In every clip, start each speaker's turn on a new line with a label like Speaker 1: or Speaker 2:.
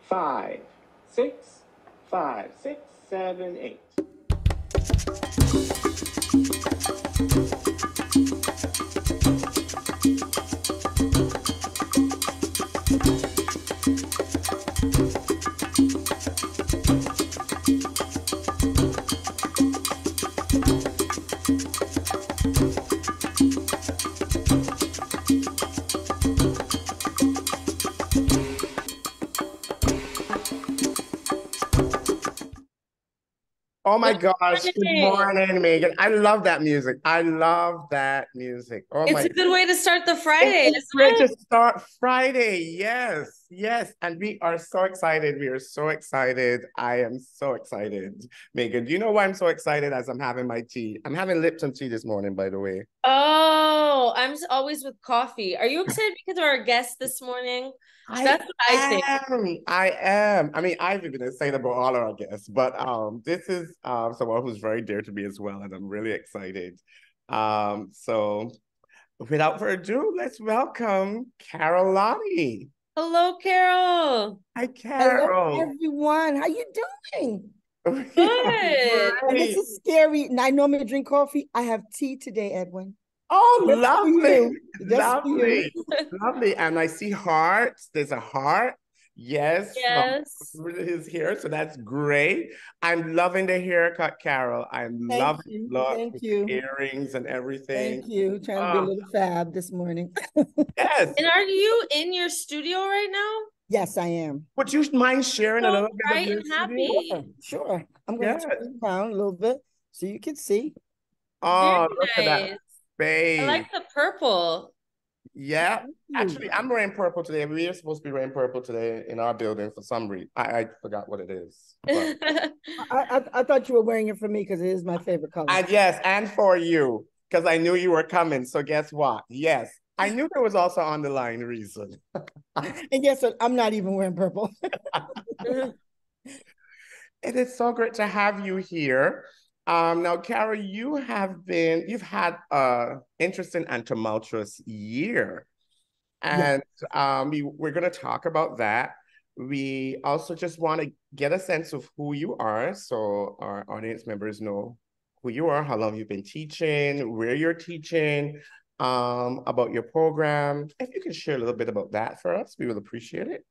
Speaker 1: 5, 6, 5, 6, 7, 8.
Speaker 2: Oh my
Speaker 3: Good
Speaker 2: gosh. Good
Speaker 3: morning.
Speaker 2: morning, Megan. I love that music. I love that music. Oh
Speaker 3: It's
Speaker 2: my.
Speaker 3: a good way to start the
Speaker 2: It
Speaker 3: Friday,
Speaker 2: is
Speaker 3: isn't
Speaker 2: great
Speaker 3: it?
Speaker 2: to start Friday. Yes, yes. And we are so excited. We are so excited. I am so excited. Megan, do you know why I'm so excited as I'm having my tea? I'm having Lipton tea this morning, by the way.
Speaker 3: Oh, always with coffee. Are you excited because of our guest this morning?
Speaker 2: I
Speaker 3: That's what I think.
Speaker 2: am. I am. I mean, I've been excited about all our guests, but this is someone who's very dear to me as well, and I'm really excited. So without further ado, let's welcome Carol Lonnie.
Speaker 3: Hello, Carol.
Speaker 2: Hi,
Speaker 4: Hello,
Speaker 2: Carol.
Speaker 4: everyone. How you doing?
Speaker 2: We are
Speaker 3: Good.
Speaker 4: And this
Speaker 2: great.
Speaker 4: is scary. And I normally drink coffee. I have tea today, Edwin.
Speaker 2: Oh,
Speaker 4: Just for
Speaker 2: lovely,
Speaker 4: you. Just for you.
Speaker 2: lovely, lovely. And I see hearts. There's a heart. Yes, from
Speaker 3: Yes.
Speaker 2: his hair. So that's great. I'm loving the haircut, Carol. I'm
Speaker 4: Thank
Speaker 2: loving
Speaker 4: you.
Speaker 2: the look
Speaker 4: Thank
Speaker 2: with the
Speaker 4: you.
Speaker 2: earrings and
Speaker 4: Thank
Speaker 2: everything.
Speaker 4: you. Trying to be a
Speaker 2: Oh,
Speaker 4: little fab this morning.
Speaker 2: yes.
Speaker 3: And are you in your studio right now?
Speaker 4: Yes, I am.
Speaker 2: Would you mind sharing a
Speaker 3: So
Speaker 2: little bit of
Speaker 3: bright
Speaker 2: your
Speaker 3: and
Speaker 2: studio?
Speaker 4: Sure,
Speaker 3: happy.
Speaker 4: sure. I'm going to
Speaker 2: Yes.
Speaker 4: turn it down a little bit so you can see.
Speaker 3: Very
Speaker 2: Oh, look at that
Speaker 3: nice. I
Speaker 2: space.
Speaker 3: like the purple.
Speaker 2: Yeah.
Speaker 4: Thank you.
Speaker 2: Actually, I'm wearing purple today. We are supposed to be wearing purple today in our building for some reason. I forgot what it is. But
Speaker 4: I thought you were wearing it for me because it is my favorite color.
Speaker 2: and yes, and for you, because I knew you were coming. So guess what? Yes. I knew there was also underlying reason.
Speaker 4: And guess what? I'm not even wearing purple.
Speaker 2: It is so great to have you here. Now, Carol, you've had a interesting and tumultuous year.
Speaker 4: Yeah.
Speaker 2: And we're going to talk about that. We also just want to get a sense of who you are so our audience members know who you are, how long you've been teaching, where you're teaching, about your program. If you can share a little bit about that for us, we will appreciate it.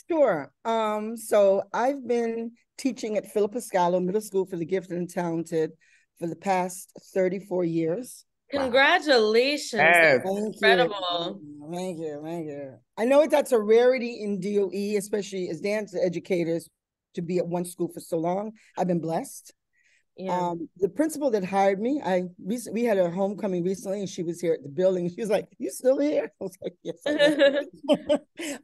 Speaker 4: Sure. So I've been teaching at Philippa Scalo Middle School for the Gifted and Talented for the past 34 years.
Speaker 2: Wow.
Speaker 3: Congratulations. That's
Speaker 2: Yes.
Speaker 4: Thank you.
Speaker 3: incredible.
Speaker 4: Thank you. Thank you. I know that's a rarity in DOE, especially as dance educators, to be at one school for so long. I've been blessed.
Speaker 3: Yeah.
Speaker 4: The principal that hired me, we had a homecoming recently, and she was here at the building. She was like, "You still here?" I was like, "Yes, I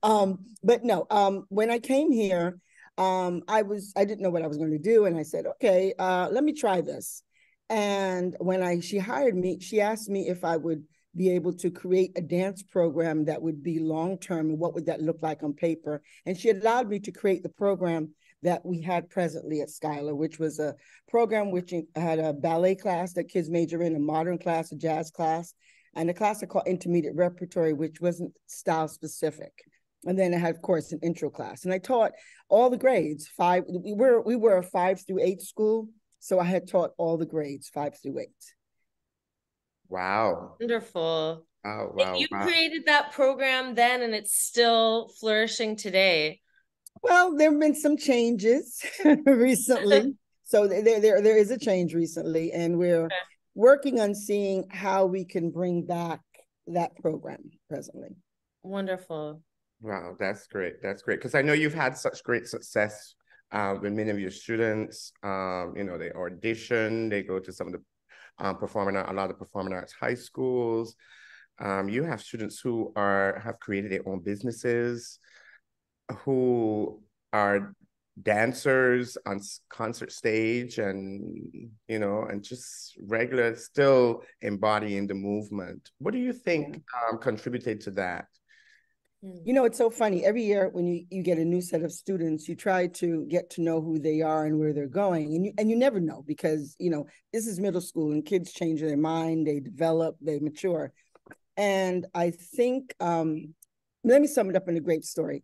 Speaker 4: am." But no, when I came here, I didn't know what I was going to do, and I said, "Okay, let me try this." And when she hired me, she asked me if I would be able to create a dance program that would be long term, and what would that look like on paper. And she allowed me to create the program that we had presently at Schuyler, which was a program which had a ballet class that kids major in, a modern class, a jazz class, and a class I called intermediate repertory, which wasn't style specific. And then I had, of course, an intro class. And I taught all the grades. We were a 5 through 8 school. So I had taught all the grades, 5 through 8.
Speaker 2: Wow.
Speaker 3: Wonderful.
Speaker 2: Wow,
Speaker 3: And
Speaker 2: wow,
Speaker 3: you
Speaker 2: wow.
Speaker 3: created that program then, and it's still flourishing today.
Speaker 4: Well, there have been some changes recently. So there is a change recently, and we're working on seeing how we can bring back that program presently.
Speaker 3: Wonderful.
Speaker 2: Wow, that's great. That's great. Because I know you've had such great success with many of your students. They audition, they go to some of the a lot of performing arts high schools. You have students who have created their own businesses, who are dancers on concert stage and just regular, still embodying the movement. What do you think contributed to that?
Speaker 4: It's so funny. Every year when you get a new set of students, you try to get to know who they are and where they're going. And you never know because, this is middle school and kids change their mind, they develop, they mature. And I think, let me sum it up in a great story.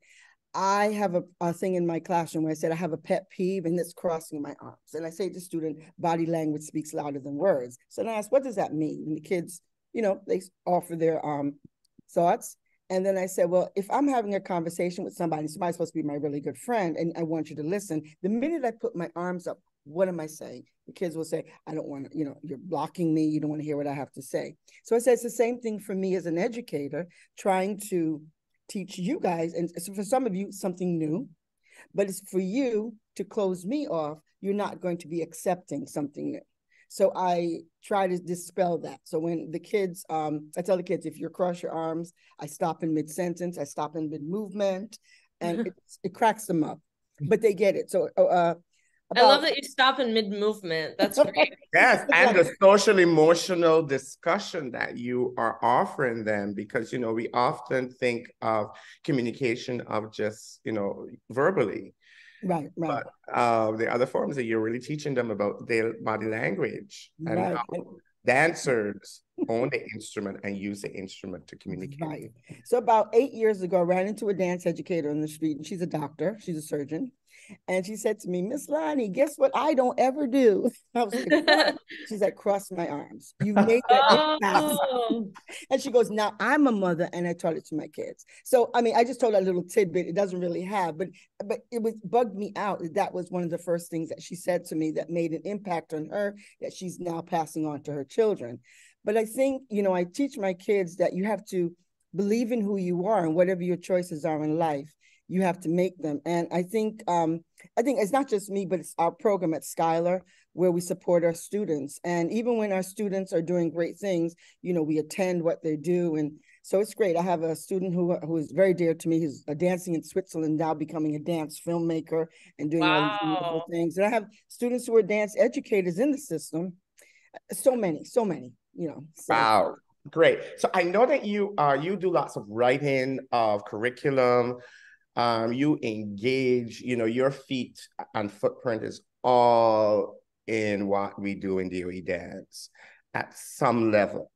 Speaker 4: I have a thing in my classroom where I said I have a pet peeve, and it's crossing my arms. And I say to the student, body language speaks louder than words. So then I ask, what does that mean? And the kids, they offer their thoughts. And then I said, well, if I'm having a conversation with somebody's supposed to be my really good friend, and I want you to listen, the minute I put my arms up, what am I saying? The kids will say, I don't want to, you're blocking me. You don't want to hear what I have to say. So I said, it's the same thing for me as an educator, trying to teach you guys, and so for some of you, something new, but it's for you to close me off. You're not going to be accepting something new. So I try to dispel that. So when the kids, I tell the kids, if you cross your arms, I stop in mid-sentence, I stop in mid-movement, and it cracks them up, but they get it. So
Speaker 3: I love that you stop in mid-movement. That's great.
Speaker 2: Yes, and the social emotional discussion that you are offering them, because we often think of communication of just verbally,
Speaker 4: right.
Speaker 2: But the other forms that you're really teaching them about their body language and
Speaker 4: Right.
Speaker 2: how dancers own the instrument and use the instrument to communicate.
Speaker 4: Right. So about 8 years ago, I ran into a dance educator on the street, and she's a doctor, she's a surgeon. And she said to me, Miss Lonnie, guess what I don't ever do? I was like, what? She's like, cross my arms. You made that
Speaker 3: Oh.
Speaker 4: And she goes, now I'm a mother, and I taught it to my kids. So, I mean, I just told her a little tidbit. It doesn't really have, but it was bugged me out. That was one of the first things that she said to me that made an impact on her, that she's now passing on to her children. But I think, I teach my kids that you have to believe in who you are, and whatever your choices are in life, you have to make them. And I think it's not just me, but it's our program at Schuyler, where we support our students. And even when our students are doing great things, we attend what they do. And so it's great. I have a student who is very dear to me, who's dancing in Switzerland, now becoming a dance filmmaker and doing all these wonderful things. And I have students who are dance educators in the system. So many. So.
Speaker 2: Wow. Great. So I know that you do lots of writing of curriculum. You engage, your feet and footprint is all in what we do in DOE dance at some level.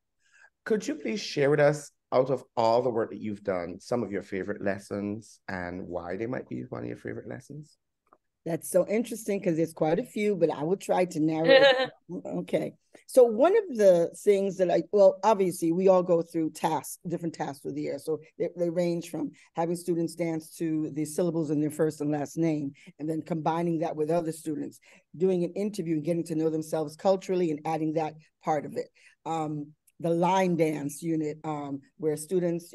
Speaker 2: Could you please share with us, out of all the work that you've done, some of your favorite lessons and why they might be one of your favorite lessons?
Speaker 4: That's so interesting because there's quite a few, but I will try to narrow it. Okay. So one of the things that obviously we all go through different tasks through the year. So they range from having students dance to the syllables in their first and last name, and then combining that with other students, doing an interview and getting to know themselves culturally and adding that part of it. The line dance unit, where students,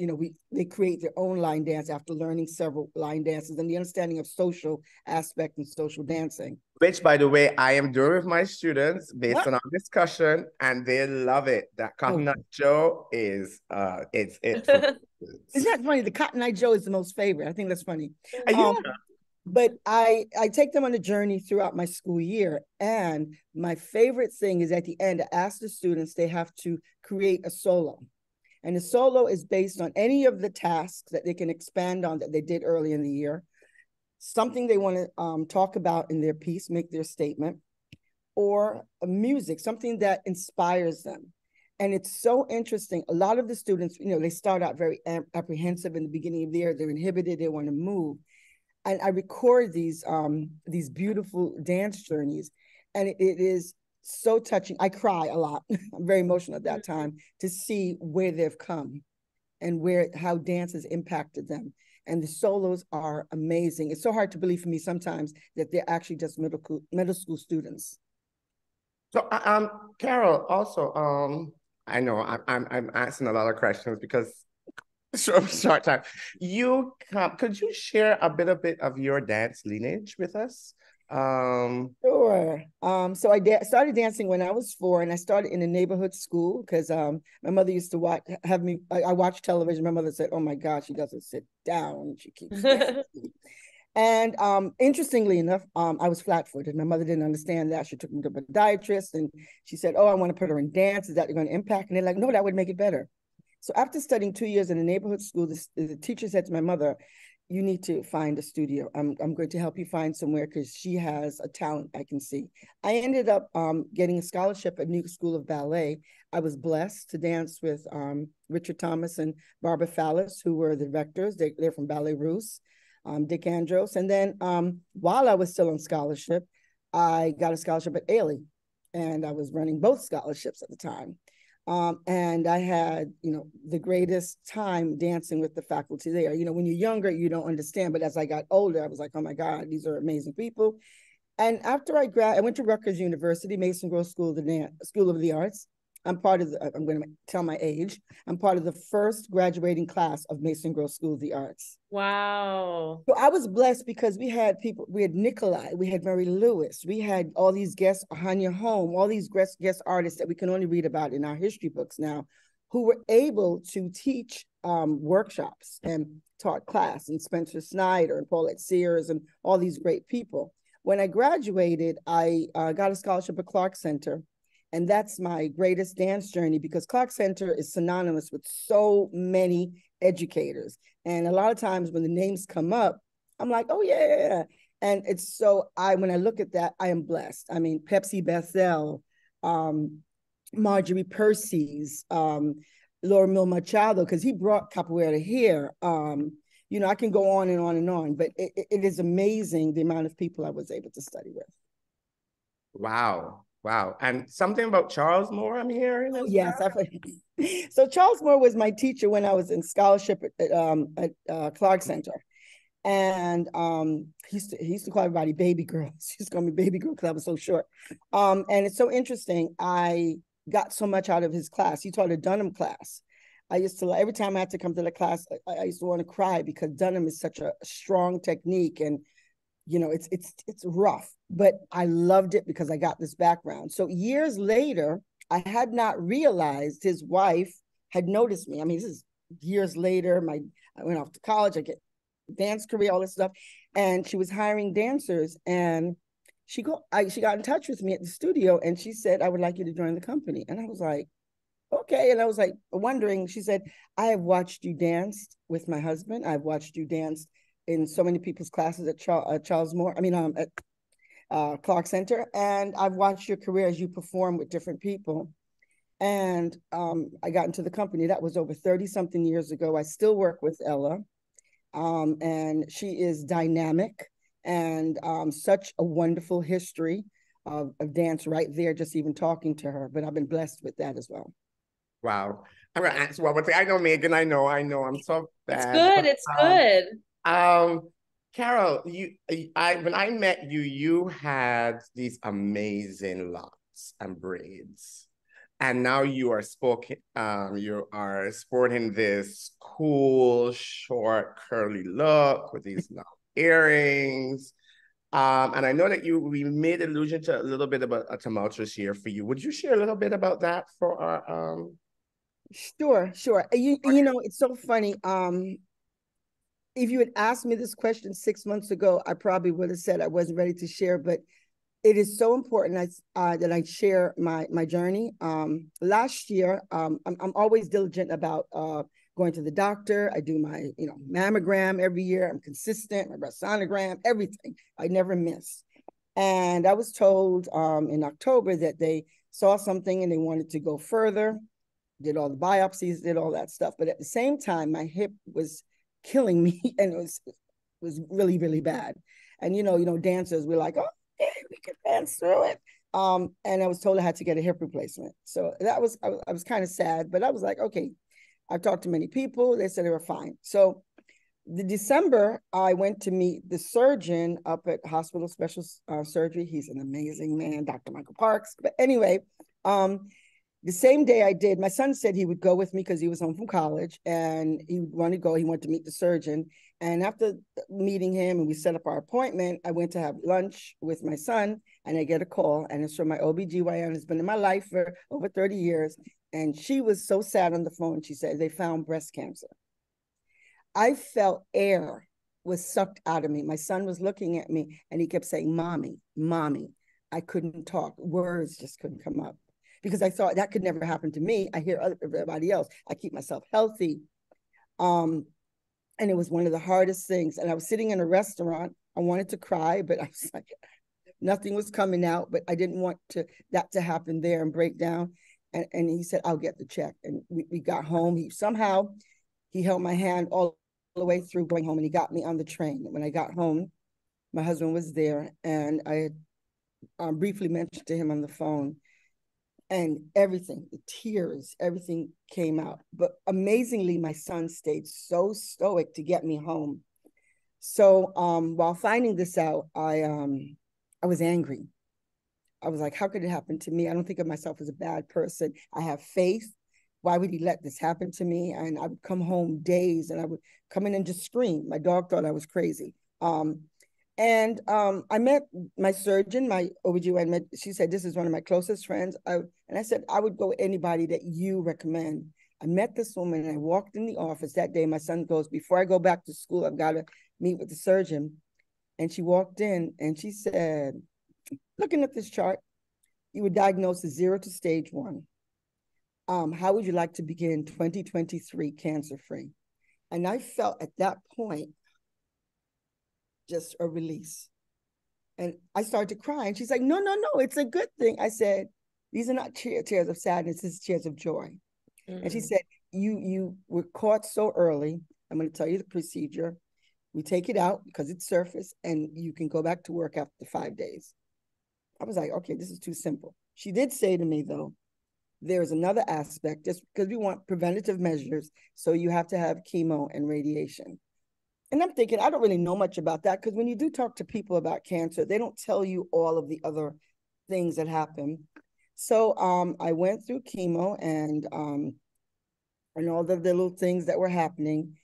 Speaker 4: they create their own line dance after learning several line dances, and the understanding of social aspect and social dancing.
Speaker 2: Which, by the way, I am doing with my students based on our discussion, and they love it. That Cotton Eye Joe is, it's it.
Speaker 4: Isn't that funny? The Cotton Eye Joe is the most favorite. I think that's funny.
Speaker 2: Yeah.
Speaker 4: But I take them on a journey throughout my school year. And my favorite thing is at the end, I ask the students, they have to create a solo. And the solo is based on any of the tasks that they can expand on that they did early in the year, something they want to talk about in their piece, make their statement, or music, something that inspires them. And it's so interesting. A lot of the students, they start out very apprehensive in the beginning of the year. They're inhibited, they want to move. And I record these beautiful dance journeys, and it is so touching. I cry a lot. I'm very emotional at that time to see where they've come and how dance has impacted them. And the solos are amazing. It's so hard to believe for me sometimes that they're actually just middle school students.
Speaker 2: So, Carol, also, I know I'm asking a lot of questions because short time. Could you share a bit of your dance lineage with us?
Speaker 4: Sure. So I started dancing when I was 4, and I started in a neighborhood school because my mother used to have me. I watched television. My mother said, "Oh my God, she doesn't sit down; she keeps dancing." And interestingly enough, I was flat-footed. My mother didn't understand that. She took me to a podiatrist, and she said, "Oh, I want to put her in dance. Is that going to impact?" And they're like, "No, that would make it better." So after studying 2 years in a neighborhood school, the teacher said to my mother, "You need to find a studio. I'm going to help you find somewhere because she has a talent I can see." I ended up getting a scholarship at New York School of Ballet. I was blessed to dance with Richard Thomas and Barbara Fallis, who were the directors. They're from Ballet Russe. Dick Andros. And then while I was still on scholarship, I got a scholarship at Ailey, and I was running both scholarships at the time. And I had, the greatest time dancing with the faculty there. When you're younger, you don't understand. But as I got older, I was like, oh my God, these are amazing people. And after I went to Rutgers University, Mason Grove School of the Arts. I'm going to tell my age. I'm part of the first graduating class of Mason Grove School of the Arts.
Speaker 3: Wow.
Speaker 4: So I was blessed because we had Nikolai, we had Mary Lewis, we had all these guests, Hanya Holm, all these guest artists that we can only read about in our history books now, who were able to teach workshops and taught class, and Spencer Snyder and Paulette Sears and all these great people. When I graduated, I got a scholarship at Clark Center. And that's my greatest dance journey, because Clark Center is synonymous with so many educators. And a lot of times when the names come up, I'm like, oh yeah. And it's so, when I look at that, I am blessed. I mean, Pepsi Bethel, Marjorie Percy's, Laura Mil Machado, because he brought capoeira here. I can go on and on and on, but it is amazing the amount of people I was able to study with.
Speaker 2: Wow. Wow. And something about Charles Moore I'm hearing as
Speaker 4: Yes.
Speaker 2: well?
Speaker 4: So Charles Moore was my teacher when I was in scholarship at Clark Center. And he used to call everybody baby girls. He used to call me baby girl because I was so short. And it's so interesting. I got so much out of his class. He taught a Dunham class. I used to, every time I had to come to the class, I used to want to cry, because Dunham is such a strong technique, and it's rough, but I loved it because I got this background. So years later, I had not realized his wife had noticed me. I mean, this is years later. I went off to college, I get dance career, all this stuff. And she was hiring dancers, and she got in touch with me at the studio, and she said, I would like you to join the company. And I was like, okay. And I was like wondering, she said, I have watched you dance with my husband. I've watched you dance in so many people's classes at Charles Moore, at Clark Center. And I've watched your career as you perform with different people. And I got into the company. That was over 30 something years ago. I still work with Ella. And she is dynamic, and such a wonderful history of dance right there, just even talking to her. But I've been blessed with that as well.
Speaker 2: Wow. I'm gonna ask one more thing. I know, Megan, I know I'm so bad.
Speaker 3: It's good.
Speaker 2: Carol, when I met you, you had these amazing locks and braids, and now you are sporting this cool, short, curly look with these long earrings. And I know that we made allusion to a little bit about a tumultuous year for you. Would you share a little bit about that for our
Speaker 4: Sure. You know, it's so funny. If you had asked me this question 6 months ago, I probably would have said I wasn't ready to share, but it is so important that I share my journey. Last year, I'm always diligent about going to the doctor. I do my mammogram every year. I'm consistent, my breast sonogram, everything. I never miss. And I was told in October that they saw something and they wanted to go further, did all the biopsies, did all that stuff. But at the same time, my hip was killing me, and it was really, really bad. And dancers, we're like, oh, yeah, we can dance through it. And I was told I had to get a hip replacement. So I was kind of sad, but I was like, okay. I've talked to many people. They said they were fine. So the December, I went to meet the surgeon up at Hospital Special Surgery. He's an amazing man, Dr. Michael Parks. But anyway, the same day I did, my son said he would go with me because he was home from college, and he wanted to go. He wanted to meet the surgeon. And after meeting him and we set up our appointment, I went to have lunch with my son, and I get a call, and it's from my OBGYN, who's been in my life for over 30 years. And she was so sad on the phone. She said, they found breast cancer. I felt air was sucked out of me. My son was looking at me, and he kept saying, mommy, mommy. I couldn't talk. Words just couldn't come up, because I thought that could never happen to me. I hear everybody else. I keep myself healthy. And it was one of the hardest things. And I was sitting in a restaurant. I wanted to cry, but I was like, nothing was coming out, but I didn't want that to happen there and break down. And he said, I'll get the check. And we got home. He held my hand all the way through going home, and he got me on the train. When I got home, my husband was there, and I had briefly mentioned to him on the phone, and everything, the tears, everything came out. But amazingly, my son stayed so stoic to get me home. So while finding this out, I was angry. I was like, how could it happen to me? I don't think of myself as a bad person. I have faith. Why would he let this happen to me? And I would come home days and I would come in and just scream. My dog thought I was crazy. I met my surgeon, my OBGYN. She said, this is one of my closest friends. And I said, I would go with anybody that you recommend. I met this woman and I walked in the office that day. My son goes, before I go back to school, I've got to meet with the surgeon. And she walked in and she said, looking at this chart, you were diagnosed as 0 to stage 1. How would you like to begin 2023 cancer-free? And I felt at that point just a release. And I started to cry. And she's like, no, it's a good thing. I said, these are not tears of sadness, this is tears of joy. And she said, you were caught so early. I'm going to tell you the procedure. We take it out because it's surface and you can go back to work after 5 days. I was like, okay, this is too simple. She did say to me, though, there's another aspect, just because we want preventative measures. So you have to have chemo and radiation. And I'm thinking, I don't really know much about that, because when you do talk to people about cancer, they don't tell you all of the other things that happen. So I went through chemo and all the little things that were happening.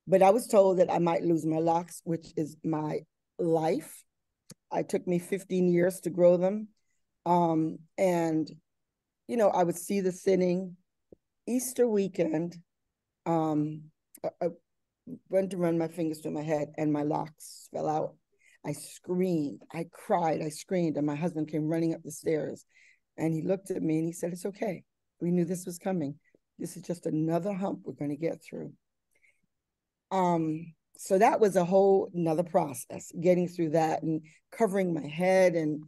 Speaker 4: But I was told that I might lose my locks, which is my life. It took me 15 years to grow them. And, you know, I would see the thinning. Easter weekend, I went to run my fingers through my head and my locks fell out. I screamed, I cried, I screamed, and my husband came running up the stairs. And he looked at me and he said, it's okay. We knew this was coming. This is just another hump we're going to get through. So that was a whole nother process, getting through that and covering my head and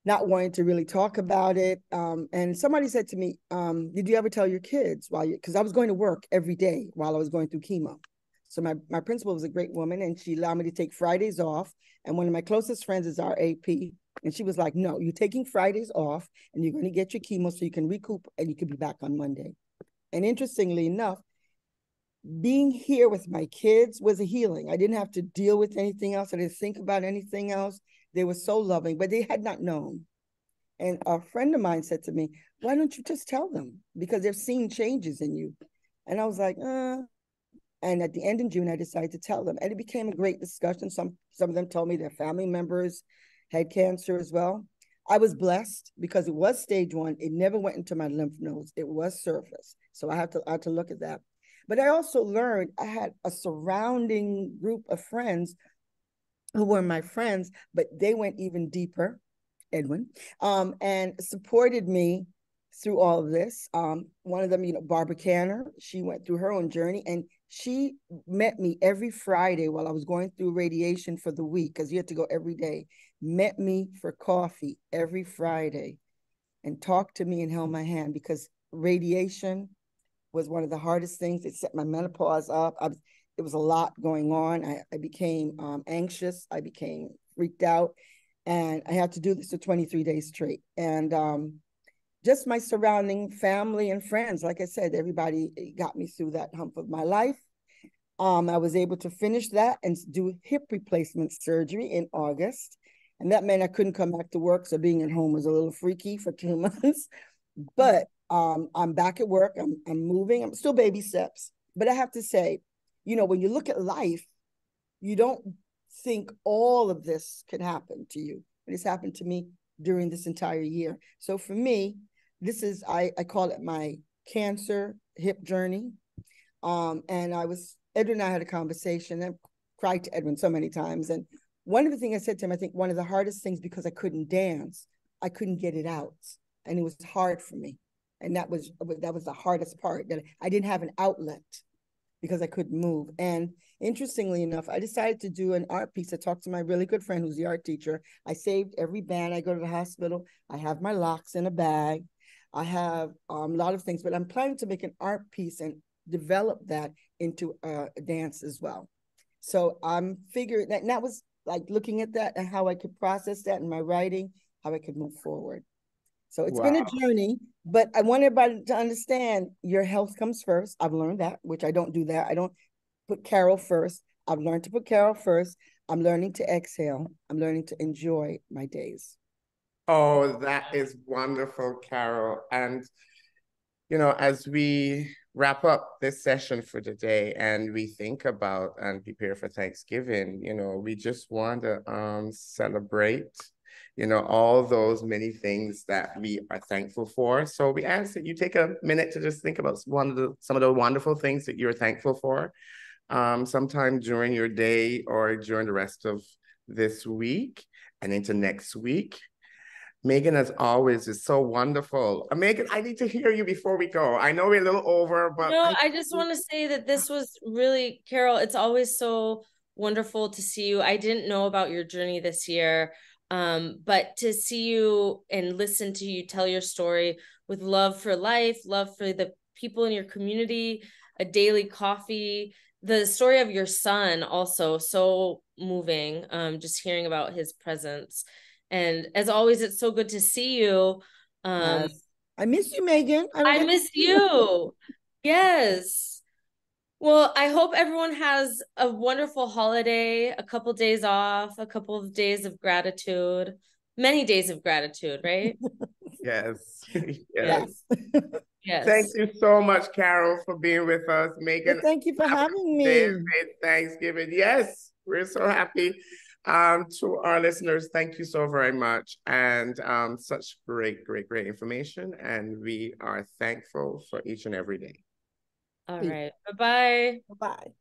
Speaker 4: not wanting to really talk about it. And somebody said to me, did you ever tell your kids because I was going to work every day while I was going through chemo. So my principal was a great woman and she allowed me to take Fridays off. And one of my closest friends is our AP. And she was like, no, you're taking Fridays off and you're going to get your chemo so you can recoup and you can be back on Monday. And interestingly enough, being here with my kids was a healing. I didn't have to deal with anything else. I didn't think about anything else. They were so loving, but they had not known. And a friend of mine said to me, why don't you just tell them? Because they're seeing changes in you. And I was like, And at the end of June, I decided to tell them. And it became a great discussion. Some of them told me their family members had cancer as well. I was blessed because it was stage 1. It never went into my lymph nodes. It was surface. So I had to look at that. But I also learned I had a surrounding group of friends who were my friends, but they went even deeper, Edwin, and supported me through all of this. One of them, Barbara Canner, she went through her own journey and she met me every Friday while I was going through radiation for the week, because you had to go every day, met me for coffee every Friday and talked to me and held my hand, because radiation was one of the hardest things. It set my menopause up. It was a lot going on. I became anxious. I became freaked out. And I had to do this for 23 days straight. And just my surrounding family and friends, like I said, everybody got me through that hump of my life. I was able to finish that and do hip replacement surgery in August. And that meant I couldn't come back to work. So being at home was a little freaky for 2 months. But I'm back at work. I'm moving. I'm still baby steps. But I have to say, when you look at life, you don't think all of this could happen to you. But it's happened to me during this entire year. So for me, this is, I call it my cancer hip journey. And Edwin and I had a conversation. I cried to Edwin so many times. And one of the things I said to him, I think one of the hardest things, because I couldn't dance, I couldn't get it out. And it was hard for me. And that was the hardest part, that I didn't have an outlet because I couldn't move. And interestingly enough, I decided to do an art piece. I talked to my really good friend who's the art teacher. I saved every band. I go to the hospital. I have my locks in a bag. I have a lot of things, but I'm planning to make an art piece and develop that into a dance as well. So I'm figuring that, and that was like looking at that and how I could process that in my writing, how I could move forward. So it's been a
Speaker 2: Wow.
Speaker 4: journey, but I want everybody to understand your health comes first. I've learned that, which I don't do that. I don't put Carol first. I've learned to put Carol first. I'm learning to exhale. I'm learning to enjoy my days.
Speaker 2: Oh, that is wonderful, Carol. And, you know, as we wrap up this session for today and we think about and prepare for Thanksgiving, you know, we just want to celebrate, you know, all those many things that we are thankful for. So we ask that you take a minute to just think about some of the wonderful things that you're thankful for, sometime during your day or during the rest of this week and into next week. Megan, as always, is so wonderful. Megan, I need to hear you before we go. I know we're a little over, but
Speaker 3: No, I just want to say that this was really, Carol, it's always so wonderful to see you. I didn't know about your journey this year, but to see you and listen to you tell your story with love for life, love for the people in your community, a daily coffee, the story of your son also so moving, just hearing about his presence. And as always, it's so good to see you.
Speaker 4: Yes. I miss you, Megan. I don't
Speaker 3: I
Speaker 4: get to
Speaker 3: miss
Speaker 4: see you.
Speaker 3: you. Yes. Well, I hope everyone has a wonderful holiday, a couple days off, a couple of days of gratitude, many days of gratitude, right?
Speaker 2: yes, yes.
Speaker 4: Yes.
Speaker 2: Thank
Speaker 3: Yes.
Speaker 2: you so much, Carol, for being with us.
Speaker 4: Well,
Speaker 2: Megan,
Speaker 4: thank you for
Speaker 2: have
Speaker 4: having
Speaker 2: an
Speaker 4: me.
Speaker 2: amazing Thanksgiving. Yes, we're so happy. To our listeners, thank you so very much. And such great, great, great information. And we are thankful for each and every day.
Speaker 3: All right. Bye-bye.
Speaker 4: Bye-bye.